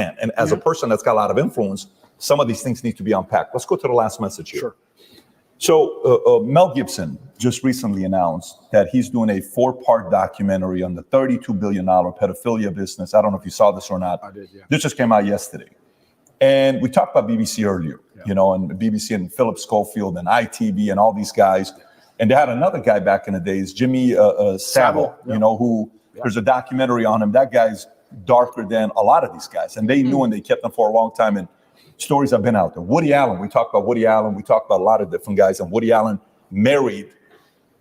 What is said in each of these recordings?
And as a person that's got a lot of influence, some of these things need to be unpacked. Let's go to the last message here. Sure. So Mel Gibson just recently announced that he's doing a 4-part documentary on the $32 billion pedophilia business. I don't know if you saw this or not. I did, yeah. This just came out yesterday. And we talked about BBC earlier, you know, and BBC and Philip Schofield and ITV and all these guys. And they had another guy back in the days, Jimmy Savile, you know, who there's a documentary on him. That guy's darker than a lot of these guys. And they knew and they kept them for a long time. And stories have been out there. Woody Allen, we talked about Woody Allen. We talked about a lot of different guys. And Woody Allen married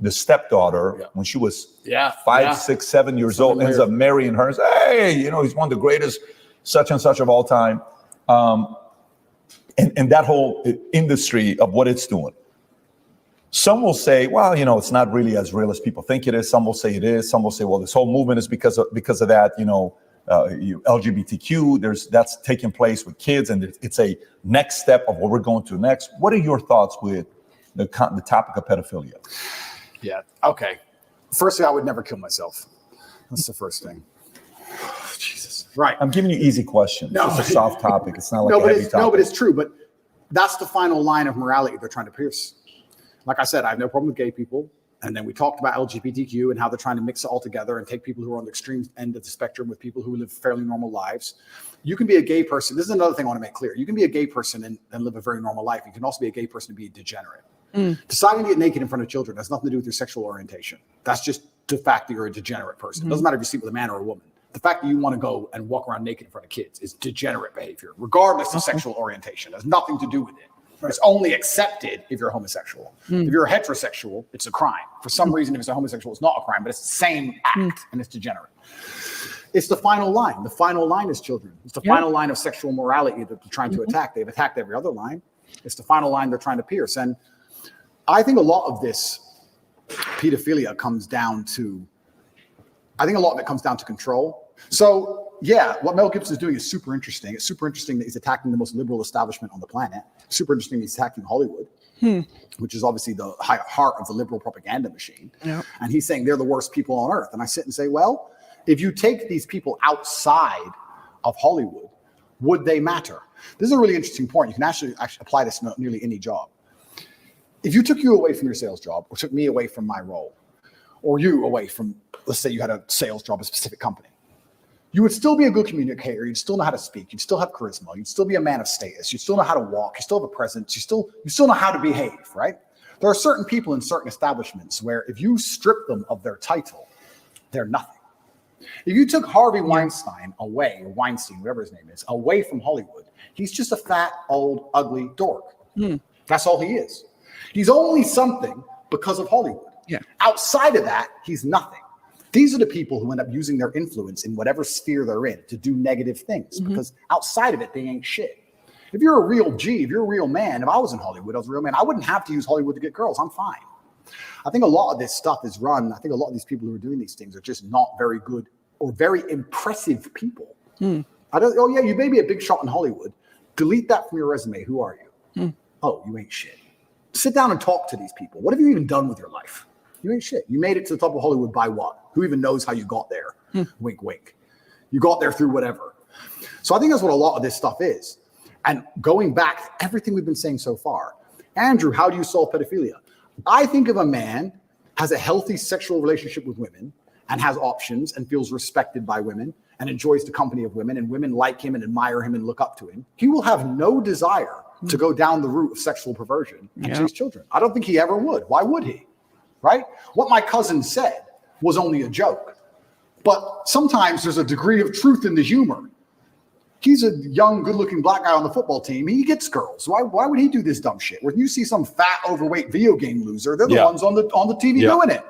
the stepdaughter when she was 5, 6, 7 years old, ends up marrying her and says, hey, you know, he's one of the greatest such and such of all time. And that whole industry of what it's doing. Some will say, well, you know, it's not really as real as people think it is. Some will say it is. Some will say, well, this whole movement is because of that, you know, LGBTQ, that's taking place with kids, and it's a next step of what we're going to next. What are your thoughts with the topic of pedophilia? Yeah. Okay. Firstly, I would never kill myself. That's the first thing. Jesus. Right. I'm giving you easy questions. No, it's a soft topic. It's not like a heavy topic. No, but it's true. But that's the final line of morality they're trying to pierce. Like I said, I have no problem with gay people. And then we talked about LGBTQ and how they're trying to mix it all together and take people who are on the extreme end of the spectrum with people who live fairly normal lives. You can be a gay person. This is another thing I want to make clear. You can be a gay person and live a very normal life. You can also be a gay person and be a degenerate. Deciding to get naked in front of children has nothing to do with your sexual orientation. That's just the fact that you're a degenerate person. It doesn't matter if you sleep with a man or a woman. The fact that you want to go and walk around naked in front of kids is degenerate behavior, regardless of sexual orientation. It has nothing to do with it. It's only accepted if you're homosexual. If you're heterosexual, it's a crime. For some reason, if it's a homosexual, it's not a crime, but it's the same act and it's degenerate. It's the final line. The final line is children. It's the final line of sexual morality that they're trying to attack. They've attacked every other line. It's the final line they're trying to pierce. And I think a lot of this pedophilia comes down to, control. So yeah, what Mel Gibson is doing is super interesting. It's super interesting that he's attacking the most liberal establishment on the planet. Super interesting that he's attacking Hollywood, which is obviously the heart of the liberal propaganda machine. And he's saying they're the worst people on earth. And I sit and say, well, if you take these people outside of Hollywood, would they matter? This is a really interesting point. You can actually apply this to nearly any job. If you took you away from your sales job, or took me away from my role, or you away from, let's say you had a sales job at a specific company, you would still be a good communicator. You'd still know how to speak. You'd still have charisma. You'd still be a man of status. You'd still know how to walk. You still have a presence. You still know how to behave, right? There are certain people in certain establishments where if you strip them of their title, they're nothing. If you took Harvey Weinstein away, or Weinstein, whatever his name is, away from Hollywood, he's just a fat, old, ugly dork. That's all he is. He's only something because of Hollywood. Outside of that, he's nothing. These are the people who end up using their influence in whatever sphere they're in to do negative things, because outside of it, they ain't shit. If you're a real G, if you're a real man, if I was in Hollywood, I was a real man, I wouldn't have to use Hollywood to get girls. I'm fine. I think a lot of this stuff is run. I think a lot of these people who are doing these things are just not very good or very impressive people. You may be a big shot in Hollywood. Delete that from your resume. Who are you? Oh, you ain't shit. Sit down and talk to these people. What have you even done with your life? You ain't shit. You made it to the top of Hollywood by what? Who even knows how you got there? Wink, wink. You got there through whatever. So I think that's what a lot of this stuff is. And going back, everything we've been saying so far. Andrew, how do you solve pedophilia? I think if a man has a healthy sexual relationship with women and has options and feels respected by women and enjoys the company of women and women like him and admire him and look up to him, he will have no desire to go down the route of sexual perversion and chase children. I don't think he ever would. Why would he? Right? What my cousin said was only a joke. But sometimes there's a degree of truth in the humor. He's a young, good-looking black guy on the football team. He gets girls. Why would he do this dumb shit? When you see some fat, overweight video game loser, they're the ones on the TV doing it.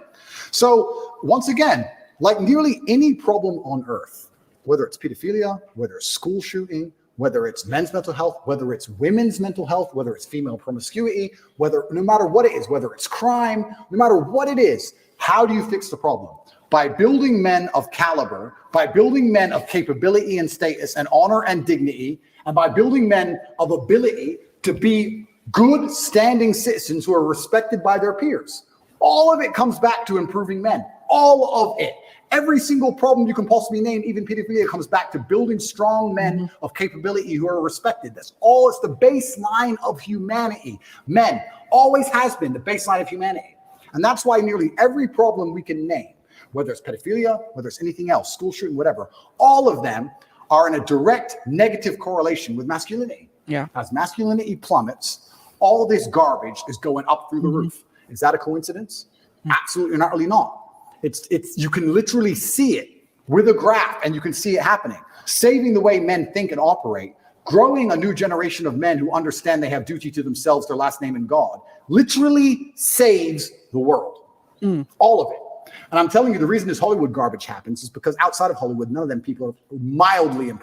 So once again, like nearly any problem on earth, whether it's pedophilia, whether it's school shooting, whether it's men's mental health, whether it's women's mental health, whether it's female promiscuity, no matter what it is, whether it's crime, no matter what it is, how do you fix the problem? By building men of caliber, by building men of capability and status and honor and dignity, and by building men of ability to be good standing citizens who are respected by their peers. All of it comes back to improving men. All of it. Every single problem you can possibly name, even pedophilia, comes back to building strong men of capability who are respected. That's all. It's the baseline of humanity. Men always has been the baseline of humanity. And that's why nearly every problem we can name, whether it's pedophilia, whether it's anything else, school shooting, whatever, all of them are in a direct negative correlation with masculinity. Yeah. As masculinity plummets, all this garbage is going up through the roof. Is that a coincidence? Absolutely not, really not. It's you can literally see it with a graph, and you can see it happening. Saving the way men think and operate, growing a new generation of men who understand they have duty to themselves, their last name, and God, literally saves the world. All of it. And I'm telling you, the reason this Hollywood garbage happens is because outside of Hollywood, none of them people are mildly impressed.